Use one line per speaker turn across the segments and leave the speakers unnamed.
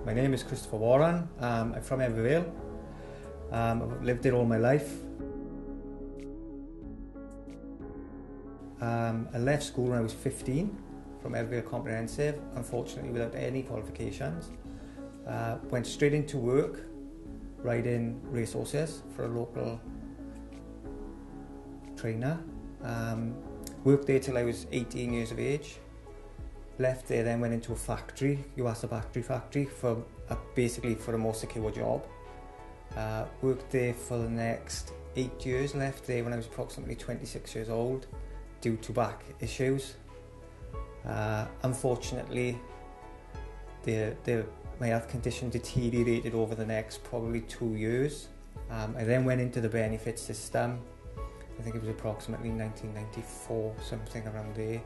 My name is Christopher Warren. I'm from Evervale. I've lived there all my life. I left school when I was 15 from Evervale Comprehensive, unfortunately without any qualifications. Went straight into work, riding racehorses for a local trainer. Worked there till I was 18 years of age. Left there, then went into a factory, QWEST battery factory, basically for a more secure job. Worked there for the next 8 years, left there when I was approximately 26 years old due to back issues. Unfortunately, my health condition deteriorated over the next probably 2 years. I then went into the benefit system. I think it was approximately 1994, something around there.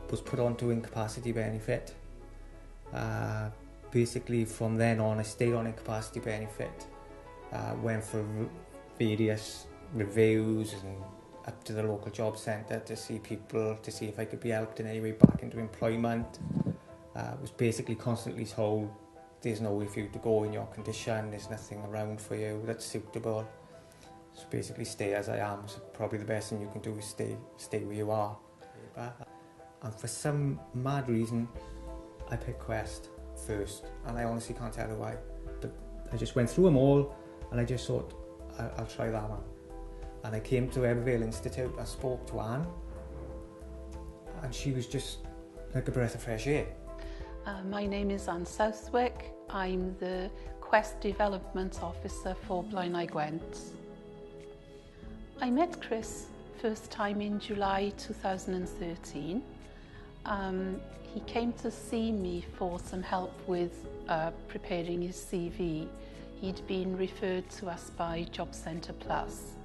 Was put onto incapacity benefit. Basically from then on I stayed on incapacity benefit, went for various reviews and up to the local job centre to see people, to see if I could be helped in any way back into employment. Was basically constantly told there's no way for you to go in your condition, there's nothing around for you that's suitable. So basically stay as I am. So probably the best thing you can do is stay where you are. And for some mad reason, I picked QWEST first, and I honestly can't tell you why. But I just went through them all, and I just thought, I'll try that one. And I came to Evervale Institute, I spoke to Anne, and she was just like a breath of fresh air.
My name is Anne Southwick. I'm the QWEST Development Officer for Blaenau Gwent. I met Chris first time in July 2013. He came to see me for some help with preparing his CV. He'd been referred to us by Job Centre Plus.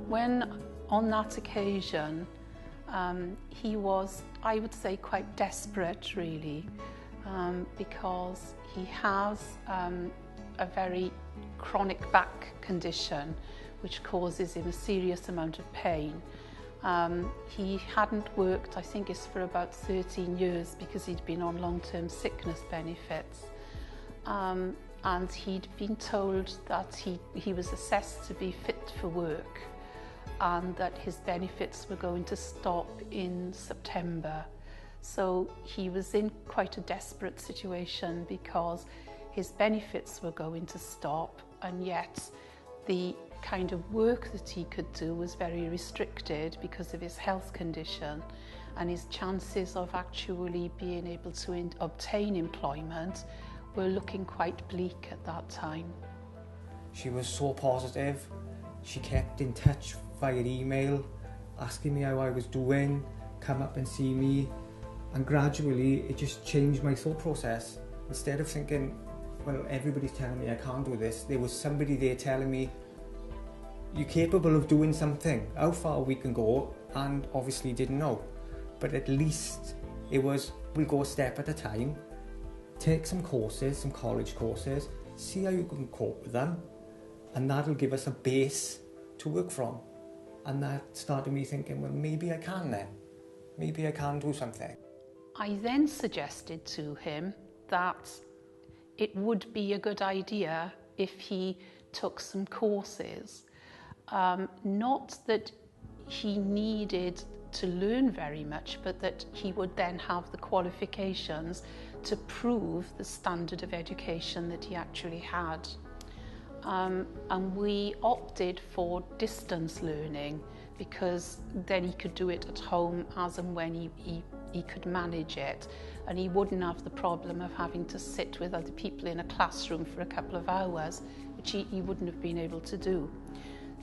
When on that occasion, he was, I would say, quite desperate really, because he has a very chronic back condition which causes him a serious amount of pain. He hadn't worked, I think it's for about 13 years because he'd been on long-term sickness benefits. And he'd been told that he was assessed to be fit for work and that his benefits were going to stop in September. So he was in quite a desperate situation because his benefits were going to stop, and yet the kind of work that he could do was very restricted because of his health condition, and his chances of actually being able to obtain employment were looking quite bleak at that time.
She was so positive. She kept in touch via email, asking me how I was doing, come up and see me, and gradually it just changed my thought process. Instead of thinking, well, everybody's telling me I can't do this, there was somebody there telling me, you're capable of doing something, how far we can go, and obviously didn't know. But at least it was, we'll go a step at a time, take some courses, some college courses, see how you can cope with them, and that'll give us a base to work from. And that started me thinking, well, maybe I can then. Maybe I can do something.
I then suggested to him that it would be a good idea if he took some courses. Not that he needed to learn very much, but that he would then have the qualifications to prove the standard of education that he actually had. And we opted for distance learning because then he could do it at home as and when he could manage it, and he wouldn't have the problem of having to sit with other people in a classroom for a couple of hours, which he wouldn't have been able to do.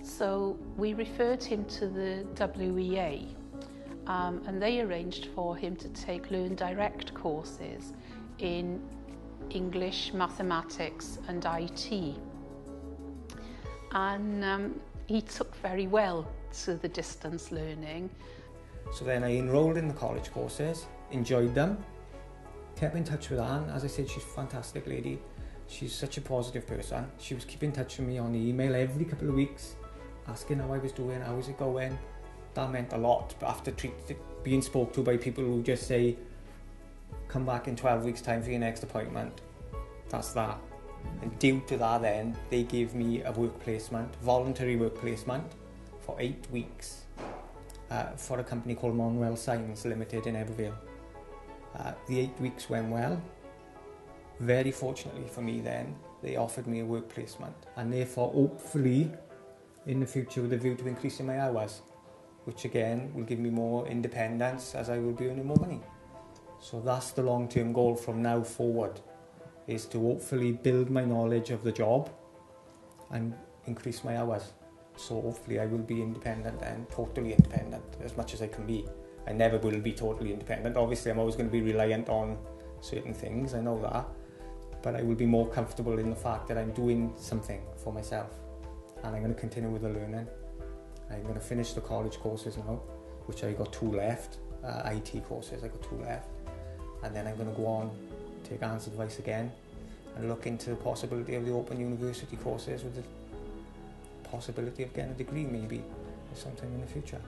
So we referred him to the WEA, and they arranged for him to take Learn Direct courses in English, mathematics and IT. And he took very well to the distance learning.
So then I enrolled in the college courses, enjoyed them, kept in touch with Anne. As I said, she's a fantastic lady. She's such a positive person. She was keeping in touch with me on email every couple of weeks, asking how I was doing, how was it going. That meant a lot. But after being spoke to by people who just say, come back in 12 weeks time for your next appointment. That's that. And due to that then, they gave me a work placement, voluntary work placement, for 8 weeks for a company called Monwell Signs Limited in Ebervale. The 8 weeks went well. Very fortunately for me then, they offered me a work placement, and therefore hopefully in the future with a view to increasing my hours, which again will give me more independence as I will be earning more money. So that's the long-term goal from now forward, is to hopefully build my knowledge of the job and increase my hours. So hopefully I will be independent and totally independent as much as I can be. I never will be totally independent. Obviously I'm always going to be reliant on certain things, I know that. But I will be more comfortable in the fact that I'm doing something for myself. And I'm going to continue with the learning. I'm going to finish the college courses now, which I got 2 left. IT courses, I got 2 left. And then I'm going to go on, take Anne's advice again, and look into the possibility of the open university courses with the possibility of getting a degree maybe, or something in the future.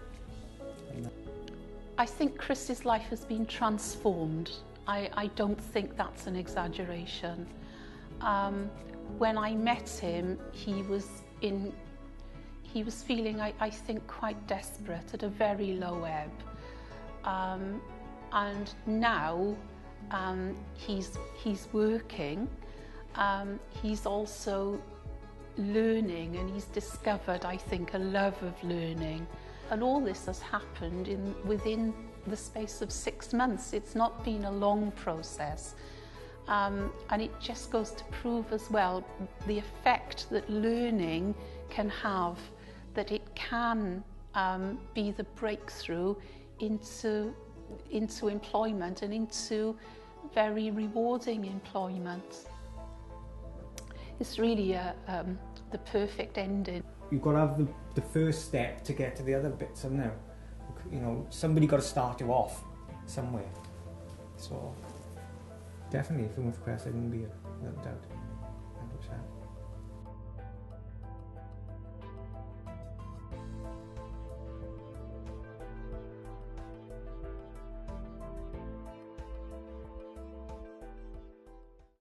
I think Chris's life has been transformed. I don't think that's an exaggeration. When I met him, he was feeling, I think, quite desperate, at a very low ebb. And now he's working. He's also learning, and he's discovered, I think, a love of learning. And all this has happened within the space of 6 months. It's not been a long process. And it just goes to prove as well the effect that learning can have, that it can be the breakthrough into employment, and into very rewarding employment. It's really the perfect ending.
You've got to have the first step to get to the other bits, haven't you? You know, somebody got to start you off somewhere. So definitely, if it weren't for QWEST, I wouldn't be here, without a doubt.